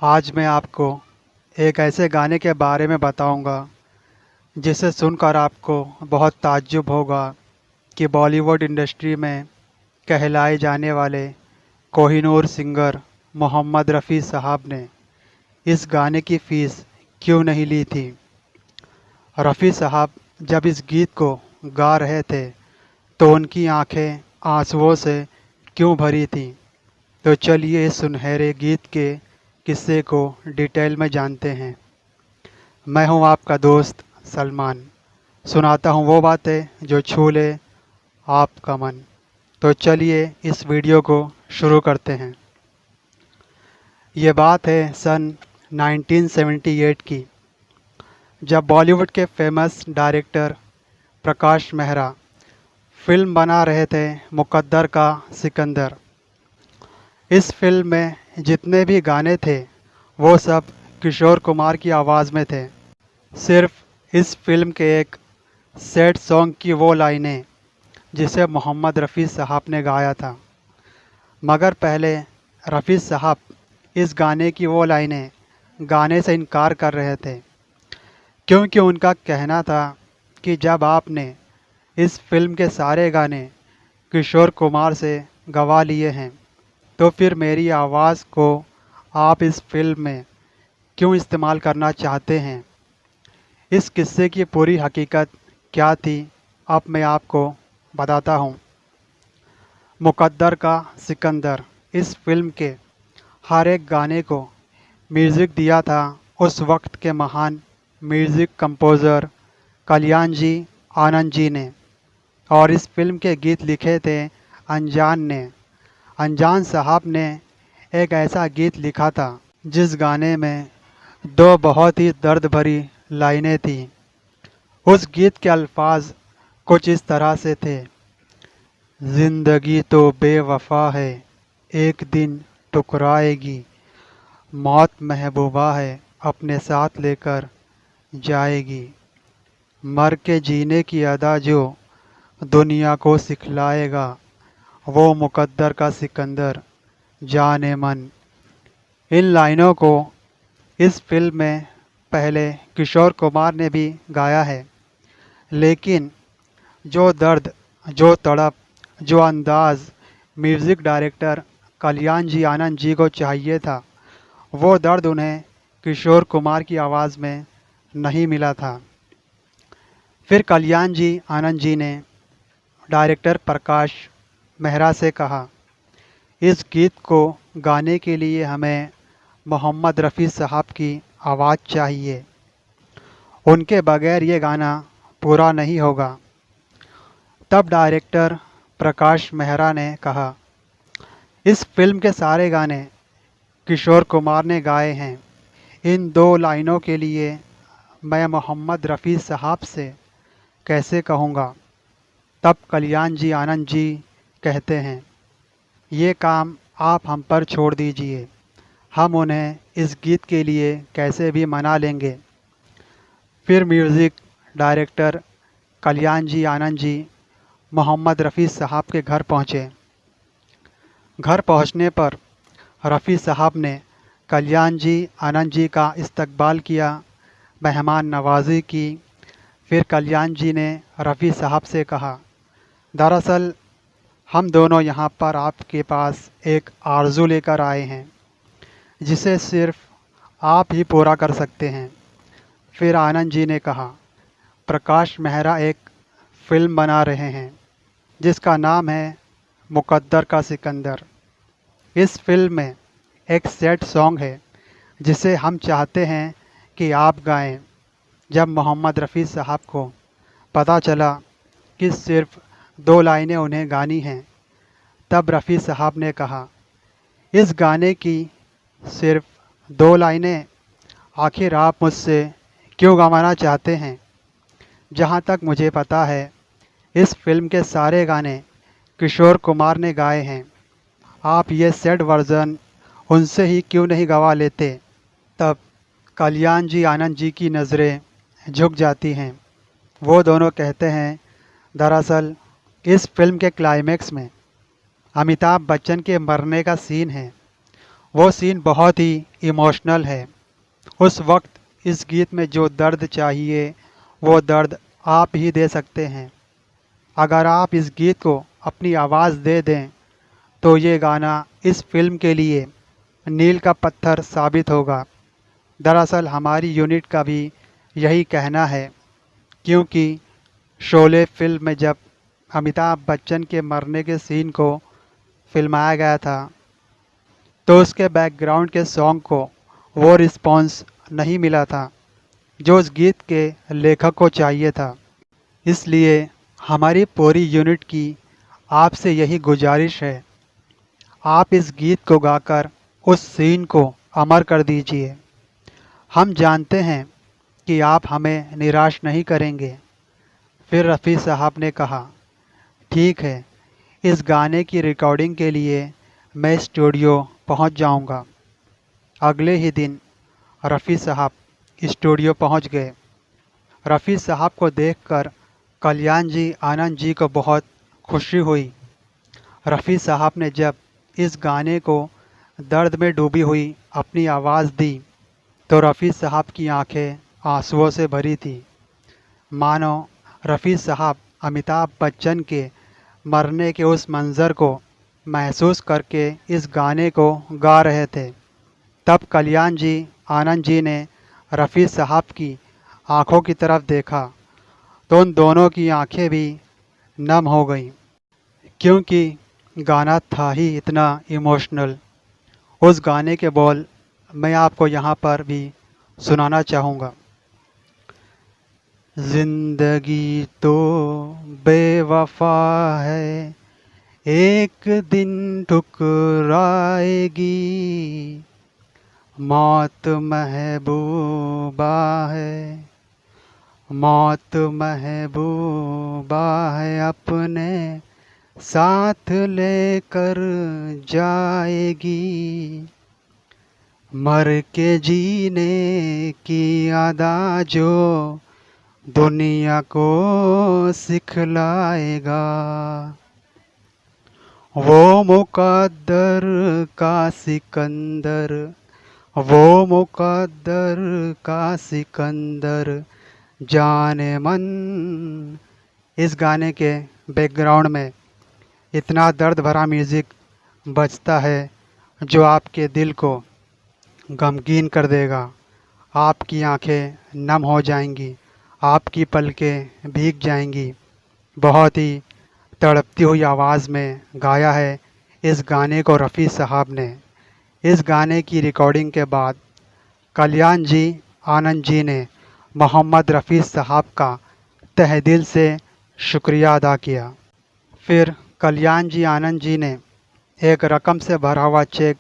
आज मैं आपको एक ऐसे गाने के बारे में बताऊंगा जिसे सुनकर आपको बहुत ताज्जुब होगा कि बॉलीवुड इंडस्ट्री में कहलाए जाने वाले कोहिनूर सिंगर मोहम्मद रफ़ी साहब ने इस गाने की फ़ीस क्यों नहीं ली थी। रफ़ी साहब जब इस गीत को गा रहे थे तो उनकी आंखें आंसुओं से क्यों भरी थीं। तो चलिए इस सुनहरे गीत के किस्से को डिटेल में जानते हैं। मैं हूं आपका दोस्त सलमान। सुनाता हूं वो बातें जो छू ले आपका मन। तो चलिए इस वीडियो को शुरू करते हैं। ये बात है सन 1978 की, जब बॉलीवुड के famous director Prakash Mehra film बना रहे थे मुकद्दर का सिकंदर। इस फिल्म में जितने भी गाने थे वो सब किशोर कुमार की आवाज़ में थे। सिर्फ इस फिल्म के एक सैड सॉन्ग की वो लाइनें जिसे मोहम्मद रफ़ी साहब ने गाया था। मगर पहले रफ़ी साहब इस गाने की वो लाइनें गाने से इनकार कर रहे थे, क्योंकि उनका कहना था कि जब आपने इस फिल्म के सारे गाने किशोर कुमार से गवा लिए हैं तो फिर मेरी आवाज़ को आप इस फिल्म में क्यों इस्तेमाल करना चाहते हैं। इस किस्से की पूरी हकीकत क्या थी अब मैं आपको बताता हूँ। मुकद्दर का सिकंदर इस फिल्म के हर एक गाने को म्यूज़िक दिया था उस वक्त के महान म्यूज़िक कंपोज़र कल्याण जी आनंद जी ने, और इस फिल्म के गीत लिखे थे अनजान ने। अनजान साहब ने एक ऐसा गीत लिखा था जिस गाने में दो बहुत ही दर्द भरी लाइनें थीं। उस गीत के अल्फाज कुछ इस तरह से थे। ज़िंदगी तो बेवफा है, एक दिन टुकराएगी, मौत महबूबा है अपने साथ लेकर जाएगी, मर के जीने की अदा जो दुनिया को सिखलाएगा, वो मुकद्दर का सिकंदर जाने मन। इन लाइनों को इस फिल्म में पहले किशोर कुमार ने भी गाया है, लेकिन जो दर्द, जो तड़प, जो अंदाज़ म्यूज़िक डायरेक्टर कल्याण जी आनंद जी को चाहिए था, वो दर्द उन्हें किशोर कुमार की आवाज़ में नहीं मिला था। फिर कल्याण जी आनंद जी ने डायरेक्टर प्रकाश मेहरा से कहा, इस गीत को गाने के लिए हमें मोहम्मद रफ़ी साहब की आवाज़ चाहिए, उनके बगैर ये गाना पूरा नहीं होगा। तब डायरेक्टर प्रकाश मेहरा ने कहा, इस फिल्म के सारे गाने किशोर कुमार ने गाए हैं, इन दो लाइनों के लिए मैं मोहम्मद रफ़ी साहब से कैसे कहूँगा। तब कल्याण जी आनंद जी कहते हैं, ये काम आप हम पर छोड़ दीजिए, हम उन्हें इस गीत के लिए कैसे भी मना लेंगे। फिर म्यूज़िक डायरेक्टर कल्याण जी आनंद जी मोहम्मद रफ़ी साहब के घर पहुँचे। घर पहुँचने पर रफ़ी साहब ने कल्याण जी आनंद जी का इस्तकबाल किया, मेहमान नवाजी की। फिर कल्याण जी ने रफ़ी साहब से कहा, दरअसल हम दोनों यहाँ पर आपके पास एक आरज़ू लेकर आए हैं जिसे सिर्फ़ आप ही पूरा कर सकते हैं। फिर आनंद जी ने कहा, प्रकाश मेहरा एक फ़िल्म बना रहे हैं जिसका नाम है मुकद्दर का सिकंदर। इस फिल्म में एक सैड सॉन्ग है जिसे हम चाहते हैं कि आप गाएं। जब मोहम्मद रफ़ी साहब को पता चला कि सिर्फ़ दो लाइनें उन्हें गानी हैं, तब रफ़ी साहब ने कहा, इस गाने की सिर्फ़ दो लाइनें आखिर आप मुझसे क्यों गवाना चाहते हैं। जहाँ तक मुझे पता है इस फिल्म के सारे गाने किशोर कुमार ने गाए हैं, आप ये सैड वर्ज़न उनसे ही क्यों नहीं गवा लेते। तब कल्याण जी आनंद जी की नज़रें झुक जाती हैं। वो दोनों कहते हैं, दरअसल इस फिल्म के क्लाइमेक्स में अमिताभ बच्चन के मरने का सीन है, वो सीन बहुत ही इमोशनल है। उस वक्त इस गीत में जो दर्द चाहिए वो दर्द आप ही दे सकते हैं। अगर आप इस गीत को अपनी आवाज़ दे दें तो ये गाना इस फिल्म के लिए मील का पत्थर साबित होगा। दरअसल हमारी यूनिट का भी यही कहना है, क्योंकि शोले फिल्म में जब अमिताभ बच्चन के मरने के सीन को फिल्माया गया था तो उसके बैकग्राउंड के सॉन्ग को वो रिस्पॉन्स नहीं मिला था जो उस गीत के लेखक को चाहिए था। इसलिए हमारी पूरी यूनिट की आपसे यही गुजारिश है, आप इस गीत को गाकर उस सीन को अमर कर दीजिए। हम जानते हैं कि आप हमें निराश नहीं करेंगे। फिर रफ़ी साहब ने कहा, ठीक है, इस गाने की रिकॉर्डिंग के लिए मैं स्टूडियो पहुंच जाऊंगा। अगले ही दिन रफ़ी साहब स्टूडियो पहुंच गए। रफ़ी साहब को देखकर कल्याण जी आनंद जी को बहुत खुशी हुई। रफ़ी साहब ने जब इस गाने को दर्द में डूबी हुई अपनी आवाज़ दी तो रफ़ी साहब की आंखें आंसुओं से भरी थी। मानो रफ़ी साहब अमिताभ बच्चन के मरने के उस मंज़र को महसूस करके इस गाने को गा रहे थे। तब कल्याण जी आनंद जी ने रफ़ी साहब की आंखों की तरफ देखा तो उन दोनों की आंखें भी नम हो गईं, क्योंकि गाना था ही इतना इमोशनल। उस गाने के बोल मैं आपको यहाँ पर भी सुनाना चाहूँगा। जिंदगी तो बेवफा है, एक दिन ठुकराएगी, मौत महबूबा है, मौत महबूबा है, अपने साथ लेकर जाएगी, मर के जीने की अदा जो दुनिया को सिखलाएगा, वो मुकद्दर का सिकंदर, वो मुकद्दर का सिकंदर जाने मन। इस गाने के बैकग्राउंड में इतना दर्द भरा म्यूज़िक बजता है जो आपके दिल को गमगीन कर देगा। आपकी आंखें नम हो जाएंगी, आपकी पलकें भीग जाएंगी। बहुत ही तड़पती हुई आवाज़ में गाया है इस गाने को रफ़ी साहब ने। इस गाने की रिकॉर्डिंग के बाद कल्याण जी आनंद जी ने मोहम्मद रफ़ी साहब का तहे दिल से शुक्रिया अदा किया। फिर कल्याण जी आनंद जी ने एक रकम से भरा हुआ चेक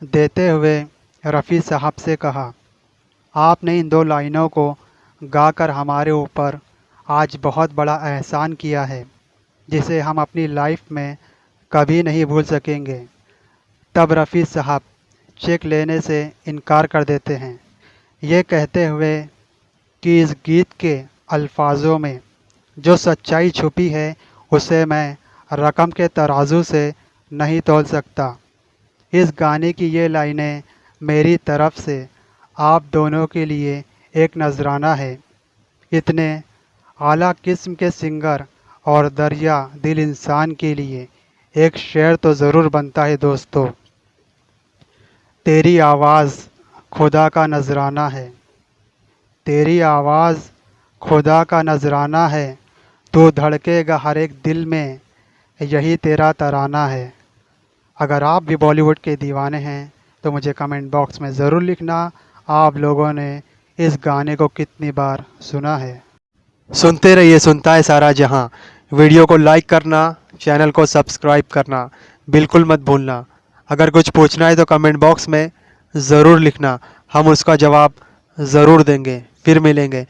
देते हुए रफ़ी साहब से कहा, आपने इन 2 लाइनों को गाकर हमारे ऊपर आज बहुत बड़ा एहसान किया है, जिसे हम अपनी लाइफ में कभी नहीं भूल सकेंगे। तब रफ़ी साहब चेक लेने से इनकार कर देते हैं, ये कहते हुए कि इस गीत के अल्फाजों में जो सच्चाई छुपी है उसे मैं रकम के तराजू से नहीं तौल सकता। इस गाने की ये लाइनें मेरी तरफ से आप दोनों के लिए एक नजराना है। इतने आला किस्म के सिंगर और दरिया दिल इंसान के लिए एक शेर तो ज़रूर बनता है दोस्तों। तेरी आवाज़ खुदा का नजराना है, तेरी आवाज़ खुदा का नजराना है, तू धड़केगा हर एक दिल में, यही तेरा तराना है। अगर आप भी बॉलीवुड के दीवाने हैं तो मुझे कमेंट बॉक्स में ज़रूर लिखना आप लोगों ने इस गाने को कितनी बार सुना है। सुनते रहिए सुनता है सारा जहां। वीडियो को लाइक करना, चैनल को सब्सक्राइब करना बिल्कुल मत भूलना। अगर कुछ पूछना है तो कमेंट बॉक्स में ज़रूर लिखना, हम उसका जवाब ज़रूर देंगे। फिर मिलेंगे।